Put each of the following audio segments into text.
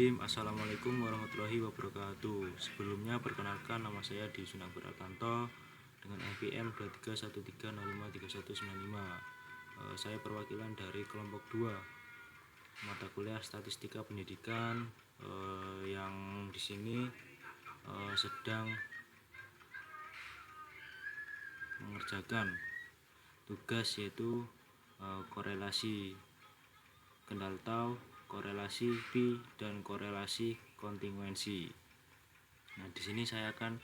Assalamualaikum warahmatullahi wabarakatuh. Sebelumnya perkenalkan, nama saya Di Sunagor Artanto dengan NPM 2313053195. Saya perwakilan dari kelompok 2 mata kuliah Statistika Pendidikan, yang di sini sedang mengerjakan tugas yaitu korelasi kendal tau, korelasi pi, dan korelasi kontinuensi. Nah, di sini saya akan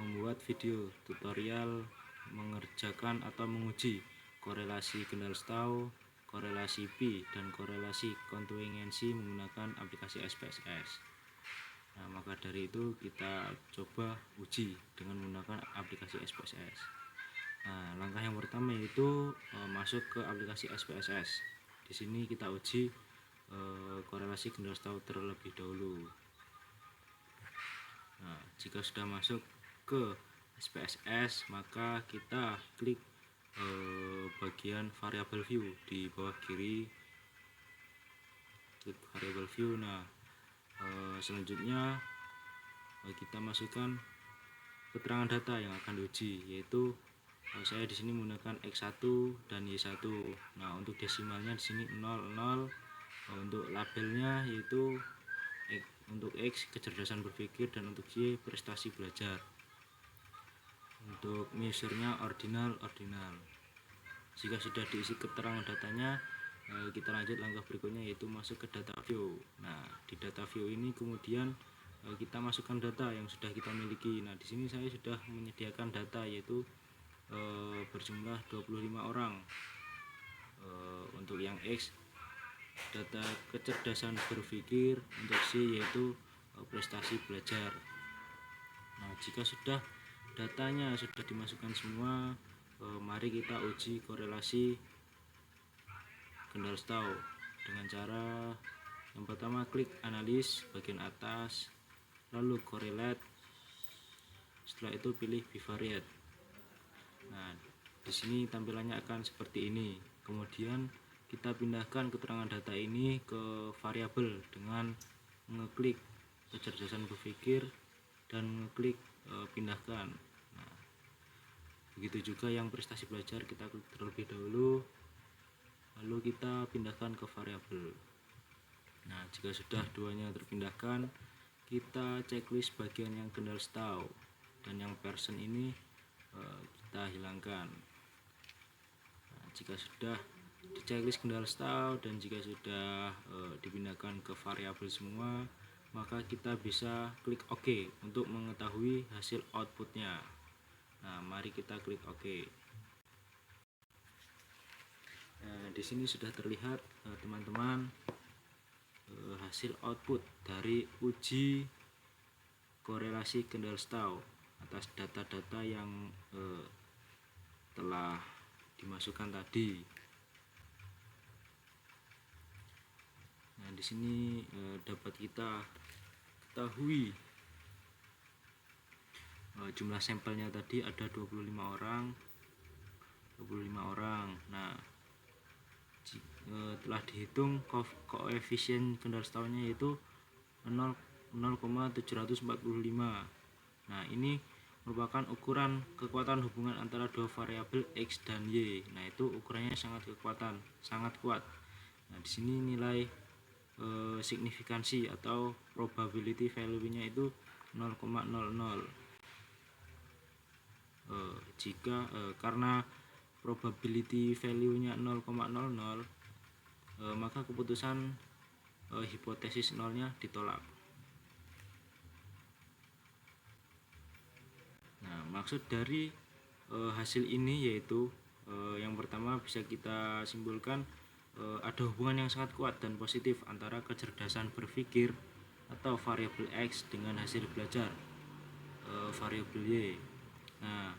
membuat video tutorial mengerjakan atau menguji korelasi kendal tau, korelasi pi, dan korelasi kontinuensi menggunakan aplikasi SPSS. Nah, maka dari itu kita coba uji dengan menggunakan aplikasi SPSS. Nah, langkah yang pertama yaitu masuk ke aplikasi SPSS. Di sini kita uji korelasi kendal tau terlebih dahulu. Nah, jika sudah masuk ke SPSS, maka kita klik bagian variable view di bawah kiri, klik variable view. Nah, selanjutnya kita masukkan keterangan data yang akan diuji, yaitu saya di sini menggunakan X1 dan Y1. Nah, untuk desimalnya di sini 00. Untuk labelnya yaitu untuk X kecerdasan berpikir dan untuk Y prestasi belajar. Untuk measure-nya ordinal. Jika sudah diisi keterangan datanya, kita lanjut langkah berikutnya yaitu masuk ke data view. Nah, di data view ini kemudian kita masukkan data yang sudah kita miliki. Nah, di sini saya sudah menyediakan data yaitu berjumlah 25 orang. Untuk yang X data kecerdasan berpikir, untuk C yaitu prestasi belajar. Nah, jika sudah datanya sudah dimasukkan semua, mari kita uji korelasi kendal tau dengan cara yang pertama klik analis bagian atas, lalu correlate. Setelah itu pilih bivariate. Nah, di sini tampilannya akan seperti ini. Kemudian kita pindahkan keterangan data ini ke variabel dengan mengeklik kecerdasan berpikir dan mengeklik pindahkan. Nah, begitu juga yang prestasi belajar, kita klik terlebih dahulu, lalu kita pindahkan ke variabel. Nah, jika sudah duanya terpindahkan, kita checklist bagian yang kendal tau dan yang person ini kita hilangkan. Nah, jika sudah di checklist kendal tau dan jika sudah dipindahkan ke variabel semua, maka kita bisa klik OK untuk mengetahui hasil outputnya. Nah, mari kita klik OK. Nah, di sini sudah terlihat teman-teman hasil output dari uji korelasi kendal tau atas data-data yang telah dimasukkan tadi. Nah, di sini dapat kita ketahui jumlah sampelnya tadi ada 25 orang. Nah, telah dihitung koefisien kendal taunya yaitu 0,745. Nah, ini merupakan ukuran kekuatan hubungan antara dua variabel X dan Y. Nah, itu ukurannya sangat kuat. Nah, di sini nilai signifikansi atau probability value-nya itu 0,00. Karena probability value-nya 0,00, maka keputusan hipotesis nolnya ditolak. Nah, maksud dari hasil ini yaitu yang pertama bisa kita simpulkan ada hubungan yang sangat kuat dan positif antara kecerdasan berpikir atau variabel X dengan hasil belajar variabel Y. Nah,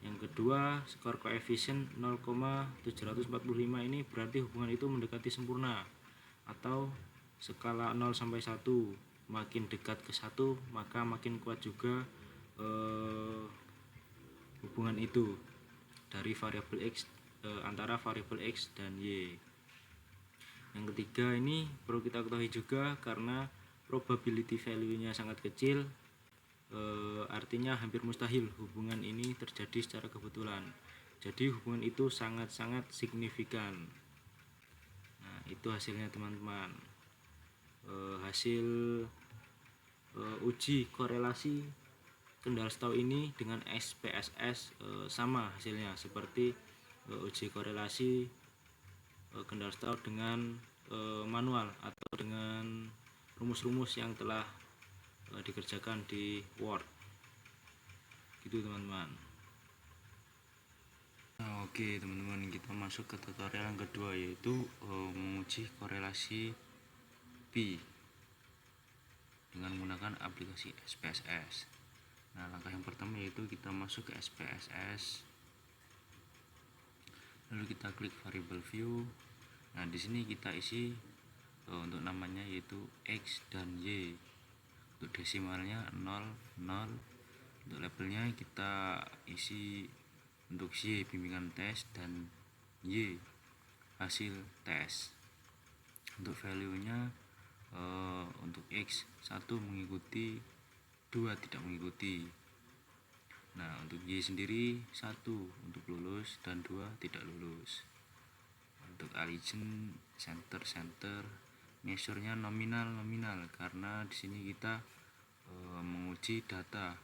yang kedua, skor koefisien 0,745 ini berarti hubungan itu mendekati sempurna atau skala 0 sampai 1. Makin dekat ke 1, maka makin kuat juga hubungan itu dari variabel X antara variabel X dan Y. Yang ketiga ini perlu kita ketahui juga karena probability value-nya sangat kecil, artinya hampir mustahil hubungan ini terjadi secara kebetulan. Jadi hubungan itu sangat-sangat signifikan. Nah, itu hasilnya teman-teman. Hasil uji korelasi kendal setahu ini dengan SPSS sama hasilnya seperti uji korelasi kendal setahu dengan manual atau dengan rumus-rumus yang telah dikerjakan di Word. Gitu teman-teman. Nah, oke teman-teman, kita masuk ke tutorial yang kedua, yaitu menguji korelasi Pi dengan menggunakan aplikasi SPSS. Nah, langkah yang pertama yaitu kita masuk ke SPSS, lalu kita klik variable view. Nah, di sini kita isi untuk namanya yaitu X dan Y. Untuk desimalnya 0, 0. Untuk labelnya kita isi untuk Y bimbingan tes dan Y hasil tes. Untuk value-nya untuk X 1 mengikuti, 2 tidak mengikuti. Nah, untuk Y sendiri 1 untuk lulus dan 2 tidak lulus. Untuk allegiance center measure-nya nominal karena di sini kita menguji data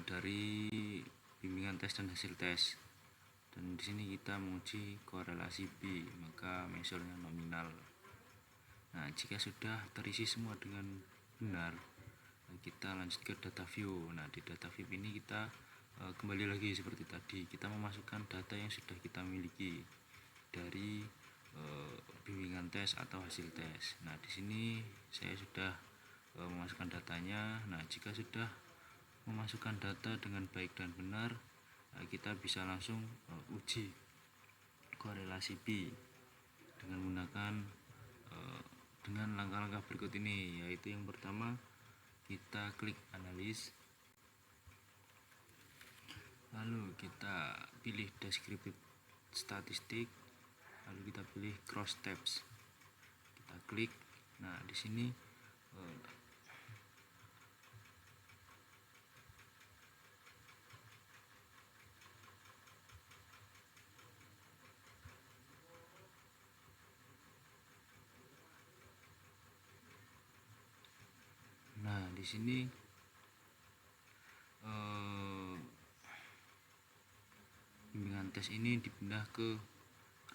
dari bimbingan tes dan hasil tes. Dan di sini kita menguji korelasi Pi, maka measure-nya nominal. Nah, jika sudah terisi semua dengan benar, kita lanjut ke data view. Nah, di data view ini kita kembali lagi seperti tadi, kita memasukkan data yang sudah kita miliki dari bimbingan tes atau hasil tes. Nah, di sini saya sudah memasukkan datanya. Nah, jika sudah memasukkan data dengan baik dan benar, kita bisa langsung uji korelasi Pi dengan menggunakan dengan langkah-langkah berikut ini, yaitu yang pertama kita klik analis, lalu kita pilih descriptive statistik, lalu kita pilih cross tabs, kita klik. Nah, di sini di sini bimbingan tes ini dipindah ke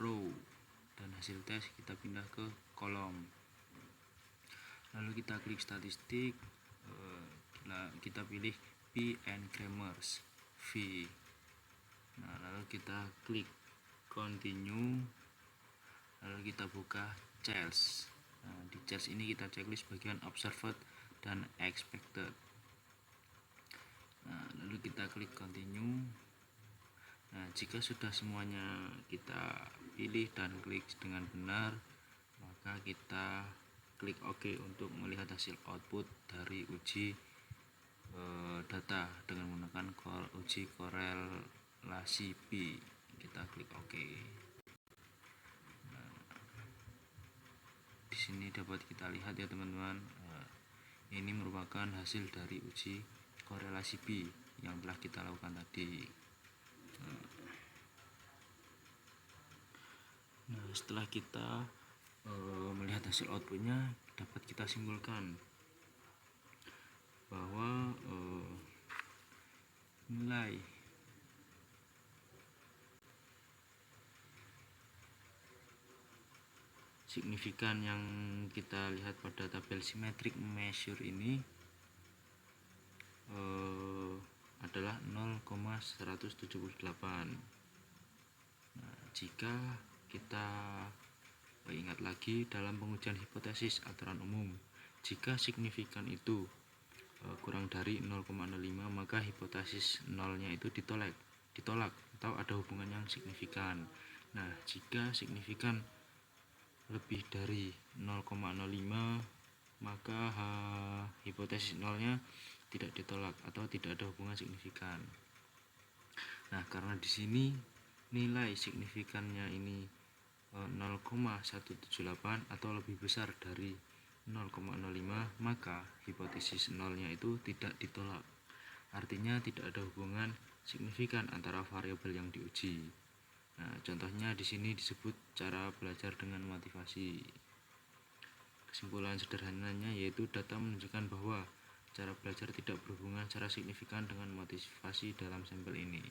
row dan hasil tes kita pindah ke kolom. Lalu kita klik statistik, kita pilih P and Kramers V. Nah, lalu kita klik continue, lalu kita buka charts. Nah, di charts ini kita checklist bagian observed dan expected. Nah, lalu kita klik continue. Nah, jika sudah semuanya kita pilih dan klik dengan benar, maka kita klik OK untuk melihat hasil output dari uji data dengan menggunakan uji korelasi Pi. Kita klik OK. Nah, di sini dapat kita lihat ya teman-teman, ini merupakan hasil dari uji korelasi Pi yang telah kita lakukan tadi. Nah, setelah kita melihat hasil outputnya, dapat kita simpulkan bahwa nilai signifikan yang kita lihat pada tabel symmetric measure ini adalah 0,178. Nah, jika kita ingat lagi dalam pengujian hipotesis aturan umum, jika signifikan itu kurang dari 0,05, maka hipotesis nolnya itu ditolak atau ada hubungan yang signifikan. Nah, jika signifikan lebih dari 0,05, maka hipotesis nolnya tidak ditolak atau tidak ada hubungan signifikan. Nah, karena di sini nilai signifikannya ini 0,178 atau lebih besar dari 0,05, maka hipotesis nolnya itu tidak ditolak. Artinya tidak ada hubungan signifikan antara variabel yang diuji. Nah, contohnya di sini disebut cara belajar dengan motivasi. Kesimpulan sederhananya yaitu data menunjukkan bahwa cara belajar tidak berhubungan secara signifikan dengan motivasi dalam sampel ini.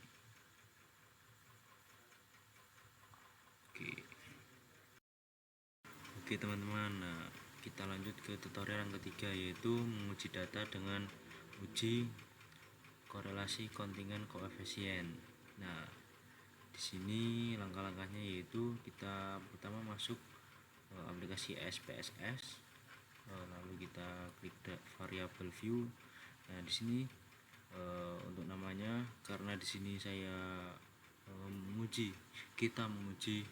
Oke teman-teman, nah, kita lanjut ke tutorial yang ketiga, yaitu menguji data dengan uji korelasi kontingen koefisien. Nah, di sini langkah-langkahnya yaitu kita pertama masuk aplikasi SPSS, lalu kita klik variable view. Nah, di sini untuk namanya, karena di sini saya kita menguji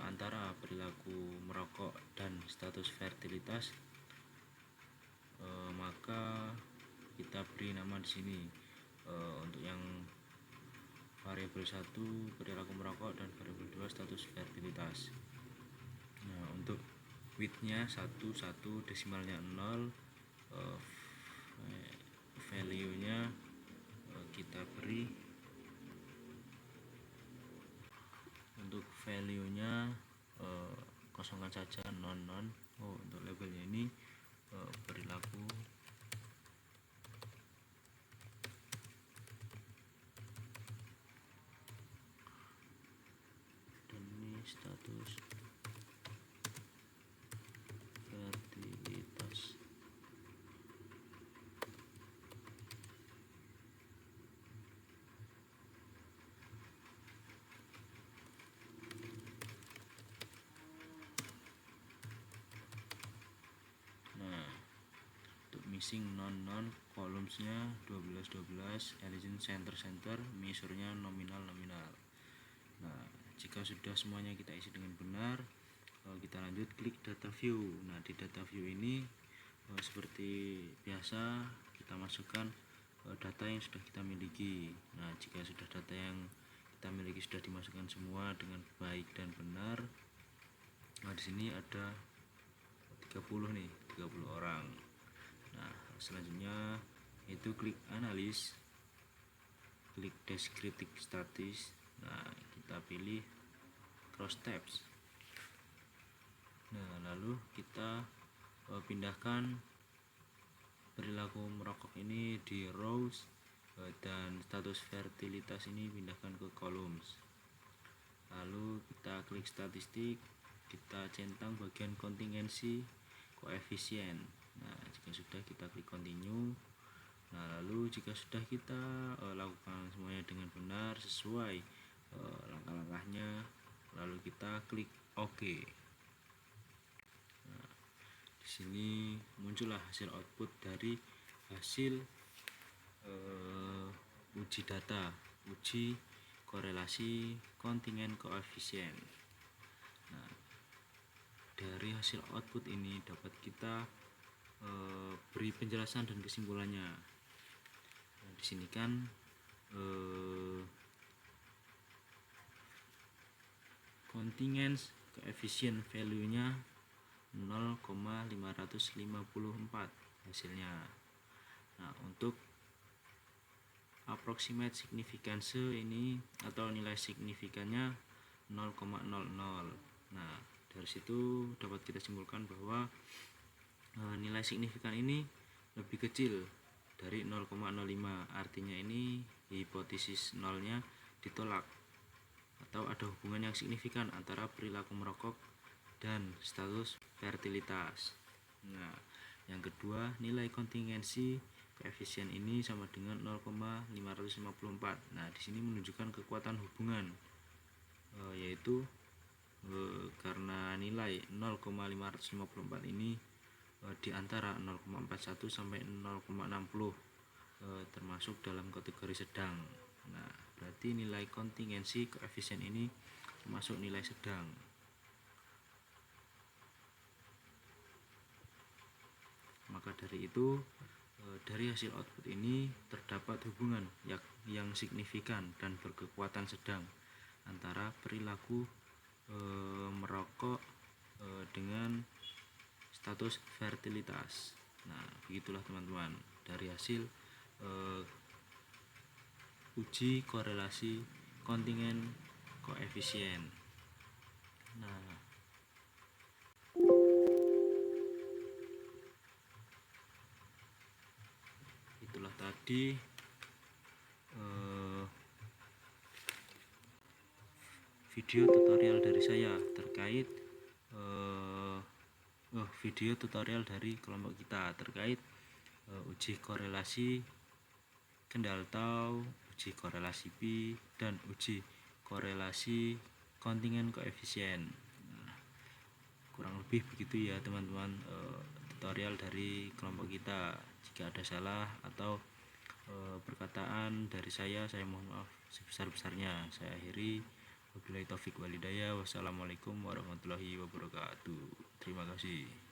antara perilaku merokok dan status fertilitas, maka kita beri nama di sini untuk yang variabel 1 perilaku merokok dan variabel 2 status fertilitas. Nah, untuk width-nya 1 desimalnya 0, value-nya kita beri, untuk value-nya kosongkan saja non. Untuk labelnya ini perilaku dan ini status fertilitas. Nah, untuk missing non columns-nya 12, elegant center, measure-nya nominal. Nah, jika sudah semuanya kita isi dengan benar, kita lanjut klik data view. Nah, di data view ini seperti biasa kita masukkan data yang sudah kita miliki. Nah, jika sudah data yang kita miliki sudah dimasukkan semua dengan baik dan benar, nah di sini ada 30 orang. Nah, selanjutnya itu klik analis, klik descriptive statis. Nah, kita pilih cross tabs. Nah, lalu kita pindahkan perilaku merokok ini di rows, dan status fertilitas ini pindahkan ke columns. Lalu kita klik statistik, kita centang bagian kontingensi koefisien. Nah, jika sudah kita klik continue. Nah, lalu jika sudah kita lakukan semuanya dengan benar sesuai langkah-langkahnya, lalu kita klik OK. Nah, di sini muncullah hasil output dari hasil uji data, uji korelasi kontingen koefisien. Nah, dari hasil output ini dapat kita beri penjelasan dan kesimpulannya. Nah, di sini kan kontingen koefisien value-nya 0,554 hasilnya. Nah, untuk approximate significance ini atau nilai signifikannya 0,00. Nah, dari situ dapat kita simpulkan bahwa nilai signifikan ini lebih kecil dari 0,05. Artinya ini hipotesis nolnya ditolak atau ada hubungan yang signifikan antara perilaku merokok dan status fertilitas. Nah, yang kedua, nilai kontingensi koefisien ini sama dengan 0,554. Nah, di sini menunjukkan kekuatan hubungan, yaitu karena nilai 0,554 ini di antara 0,41 sampai 0,60, termasuk dalam kategori sedang. Nah, berarti nilai kontingensi koefisien ini termasuk nilai sedang. Maka dari itu, dari hasil output ini terdapat hubungan yang signifikan dan berkekuatan sedang antara perilaku merokok dengan status fertilitas. Nah, begitulah teman-teman dari hasil uji korelasi kontingen koefisien. Nah, itulah tadi video tutorial dari saya terkait video tutorial dari kelompok kita terkait uji korelasi kendal tau, uji korelasi pi, dan uji korelasi kontingen koefisien. Nah, kurang lebih begitu ya teman-teman tutorial dari kelompok kita. Jika ada salah atau perkataan dari saya mohon maaf sebesar-besarnya. Saya akhiri. Wabillahi taufik walhidayah. Wassalamualaikum warahmatullahi wabarakatuh. Terima kasih.